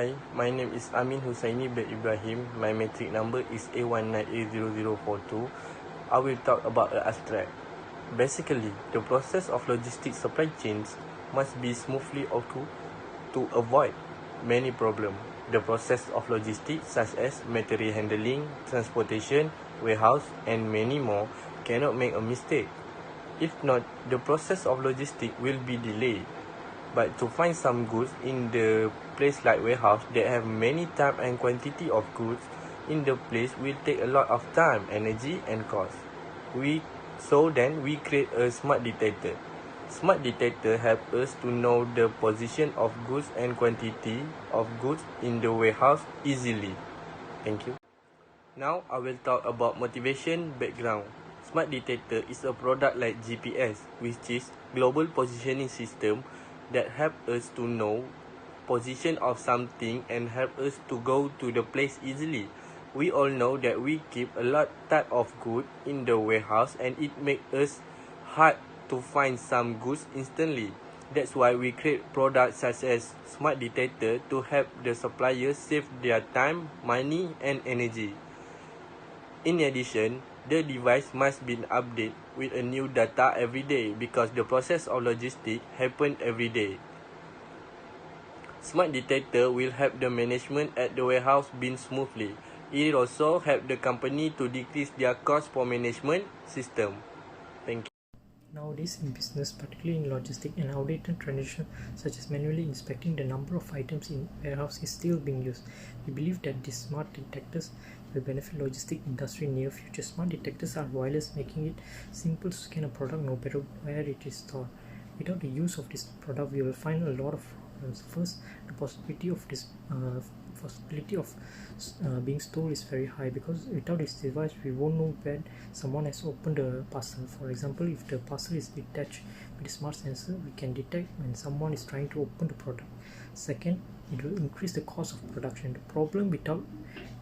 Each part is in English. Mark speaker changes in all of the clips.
Speaker 1: Hi, my name is Amin Husaini bin Ibrahim. My metric number is A19A0042. I will talk about an abstract. Basically, the process of logistics supply chains must be smoothly to avoid many problems. The process of logistics such as material handling, transportation, warehouse and many more cannot make a mistake. If not, the process of logistics will be delayed. But to find some goods in the place like warehouse that have many type and quantity of goods in the place will take a lot of time, energy and cost. Then we create a smart detector. Smart detector help us to know the position of goods and quantity of goods in the warehouse easily. Thank you. Now I will talk about motivation background. Smart detector is a product like GPS, which is global positioning system that help us to know position of something and help us to go to the place easily. We all know that we keep a lot type of good in the warehouse and it make us hard to find some goods instantly. That's why we create products such as smart detector to help the suppliers save their time, money and energy. In addition, the device must be updated with a new data every day because the process of logistics happen every day. Smart detector will help the management at the warehouse be smoothly. It also help the company to decrease their cost for management system. Thank you.
Speaker 2: Nowadays in business, particularly in logistics, an outdated tradition such as manually inspecting the number of items in warehouse is still being used. We believe that these smart detectors will benefit logistics industry in near future. Smart detectors are wireless, making it simple to scan a product no matter where it is stored. Without the use of this product, we will find a lot of problems. First, the possibility of being stolen is very high because without this device we won't know when someone has opened the parcel. For example, if the parcel is detached with a smart sensor, we can detect when someone is trying to open the product. Second, it will increase the cost of production. The problem without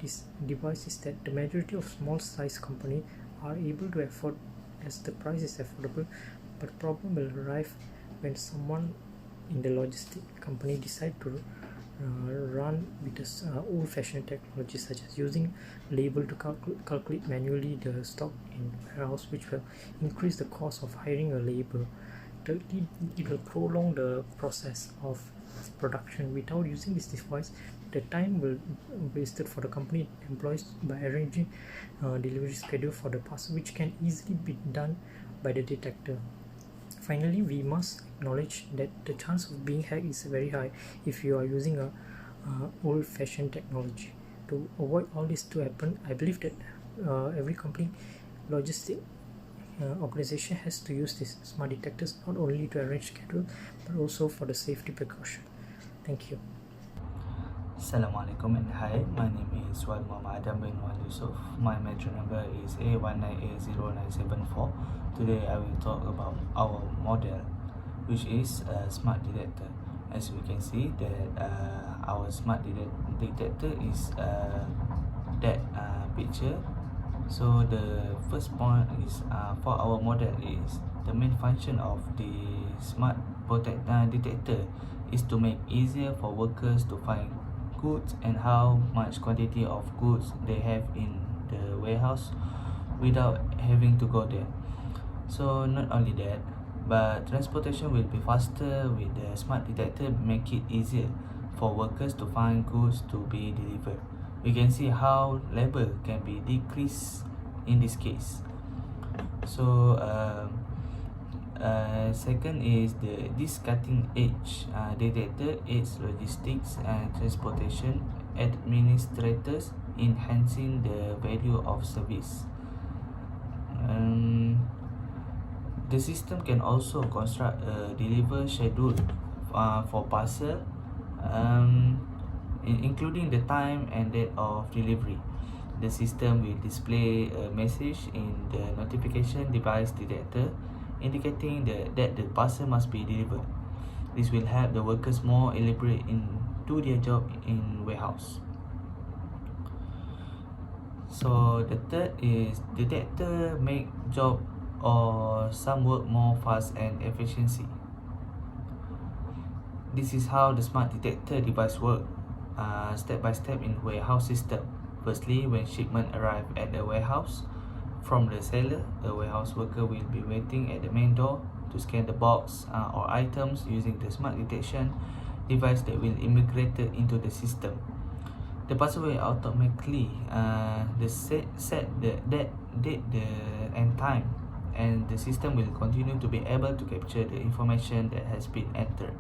Speaker 2: this device is that the majority of small size companies are able to afford as the price is affordable, but the problem will arrive when someone in the logistic company decide to run with this old-fashioned technology such as using label to calculate manually the stock in warehouse, which will increase the cost of hiring a labor. Thirdly, it will prolong the process of production. Without using this device, the time will be wasted for the company employees by arranging delivery schedule for the parcel, which can easily be done by the detector. Finally, we must acknowledge that the chance of being hacked is very high if you are using a old-fashioned technology. To avoid all this to happen, I believe that every company logistic organization has to use these smart detectors not only to arrange schedule but also for the safety precaution. Thank you.
Speaker 3: Assalamualaikum and hi, my name is Muhammad Adam bin Yusof. My metro number is A19A0974. Today I will talk about our model, which is a smart detector. As we can see that our smart detector is that picture. So the first point is for our model is the main function of the smart detector is to make easier for workers to find goods and how much quantity of goods they have in the warehouse without having to go there. So not only that, but transportation will be faster with the smart detector, make it easier for workers to find goods to be delivered. We can see how labor can be decreased in this case. So second is this cutting edge detector aids logistics and transportation administrators, enhancing the value of service. The system can also construct a deliver schedule for parcel, including the time and date of delivery. The system will display a message in the notification device detector indicating that the parcel must be delivered. This will help the workers more elaborate into their job in warehouse. So the third is detector make job or some work more fast and efficiency. This is how the smart detector device work. step by step in warehouse system. Firstly, when shipment arrive at the warehouse from the seller, the warehouse worker will be waiting at the main door to scan the box or items using the smart detection device that will integrated into the system. The parcel will automatically set the date, and time, and the system will continue to be able to capture the information that has been entered.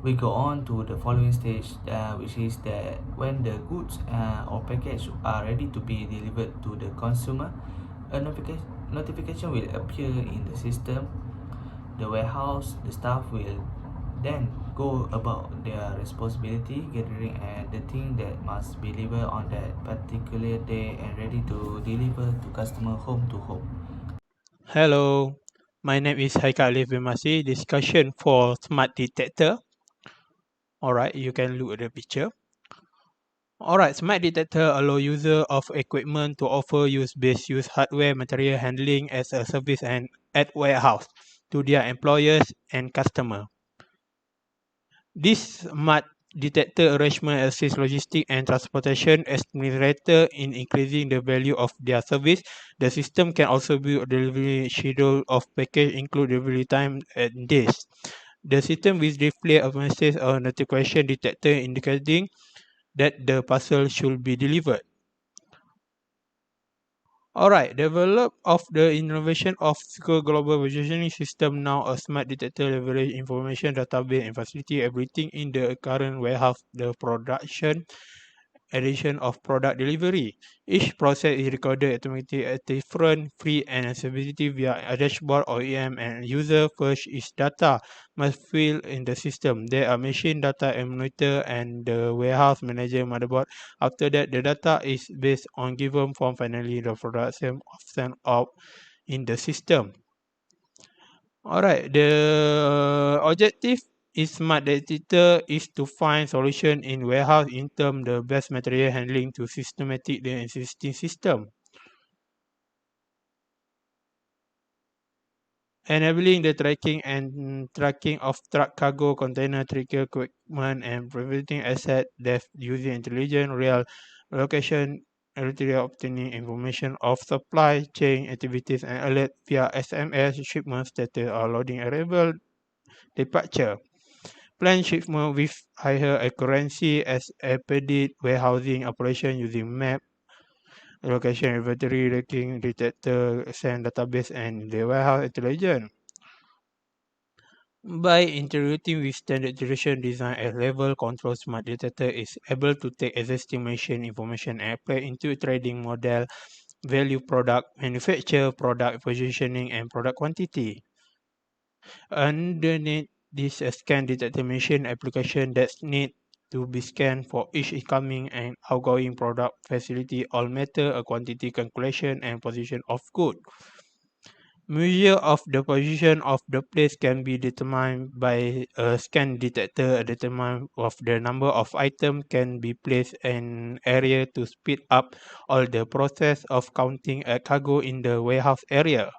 Speaker 3: We go on to the following stage, which is that when the goods or package are ready to be delivered to the consumer, a notification will appear in the system. The warehouse, the staff will then go about their responsibility, gathering the thing that must be delivered on that particular day and ready to deliver to customer home to home.
Speaker 4: Hello, my name is Haiqal Alif Masri. Discussion for smart detector. Alright, you can look at the picture. Alright, smart detector allow user of equipment to offer use-based use hardware material handling as a service and at warehouse to their employers and customer. This smart detector arrangement assists logistics and transportation administrator in increasing the value of their service. The system can also build a delivery schedule of package, include delivery time and days. The system will display a message or notification detector indicating that the parcel should be delivered. Alright, develop of the innovation of secure global positioning system, now a smart detector leverage information database and facility everything in the current warehouse, the production, addition of product delivery. Each process is recorded automatically at different free and accessibility via a dashboard or EM, and user first is data must fill in the system. There are machine data emulator and the warehouse manager motherboard. After that, the data is based on given form. Finally, the production sent out in the system. Alright, the objective is smart detector is to find solution in warehouse in term the best material handling to systematic the existing system. Enabling the tracking of truck, cargo, container, trigger equipment, and preventing asset theft using intelligent real location, obtaining information of supply chain activities and alert via SMS, shipment status or loading arrival, departure. Plan shipment with higher accuracy as embedded warehousing operation using map, location inventory, tracking, detector, send database, and the warehouse intelligence. By integrating with standard generation design as level control, smart detector is able to take existing machine information and apply into trading model, value product, manufacture, product positioning, and product quantity. Underneath this scan detector machine application that need to be scanned for each incoming and outgoing product facility all matter a quantity calculation and position of good. Measure of the position of the place can be determined by a scan detector. A determination of the number of items can be placed in area to speed up all the process of counting a cargo in the warehouse area.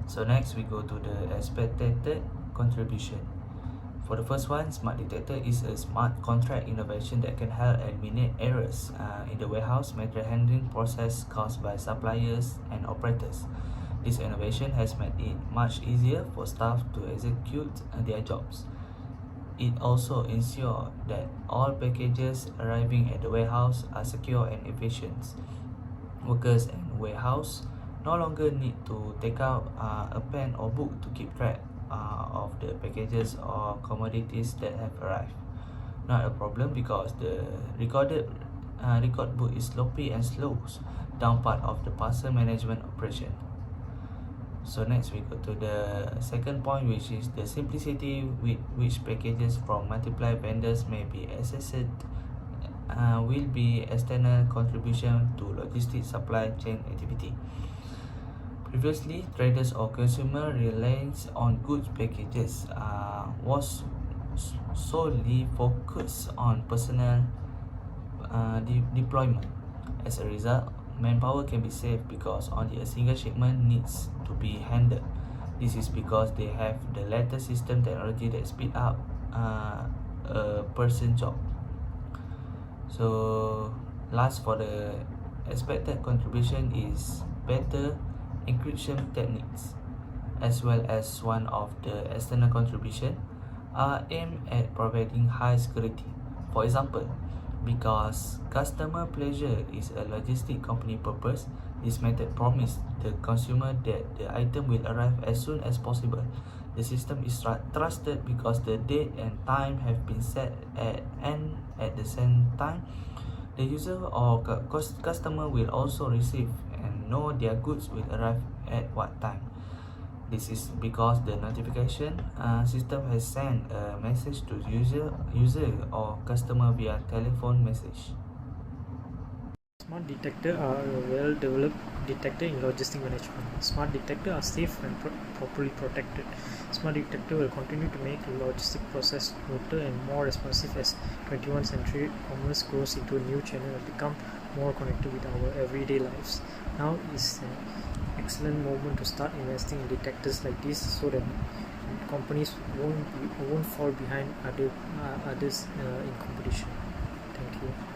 Speaker 3: So next we go to the expected contribution. For the first one, smart detector is a smart contract innovation that can help eliminate errors in the warehouse material handling process caused by suppliers and operators. This innovation has made it much easier for staff to execute their jobs. It also ensures that all packages arriving at the warehouse are secure and efficient. Workers and warehouse no longer need to take out a pen or book to keep track of the packages or commodities that have arrived. Not a problem because the record book is sloppy and slows down part of the parcel management operation. So next we go to the second point, which is the simplicity with which packages from multiple vendors may be accessed will be external contribution to logistics supply chain activity. Previously, traders or consumer reliance on goods packages was solely focused on personnel deployment. As a result, manpower can be saved because only a single shipment needs to be handled. This is because they have the latest system technology that speed up a person job. So last, for the expected contribution is better encryption techniques, as well as one of the external contribution are aimed at providing high security. For example, because customer pleasure is a logistic company purpose, this method promises the consumer that the item will arrive as soon as possible. The system is trusted because the date and time have been set and at the same time, the user or customer will also receive and know their goods will arrive at what time. This is because the notification system has sent a message to user or customer via telephone message.
Speaker 2: Smart detectors are a well-developed detector in logistic management. Smart detectors are safe and properly protected. Smart detector will continue to make the logistic process smoother and more responsive as 21st century commerce grows into a new channel and become more connected with our everyday lives. Now is an excellent moment to start investing in detectors like this so that companies won't fall behind others in competition. Thank you.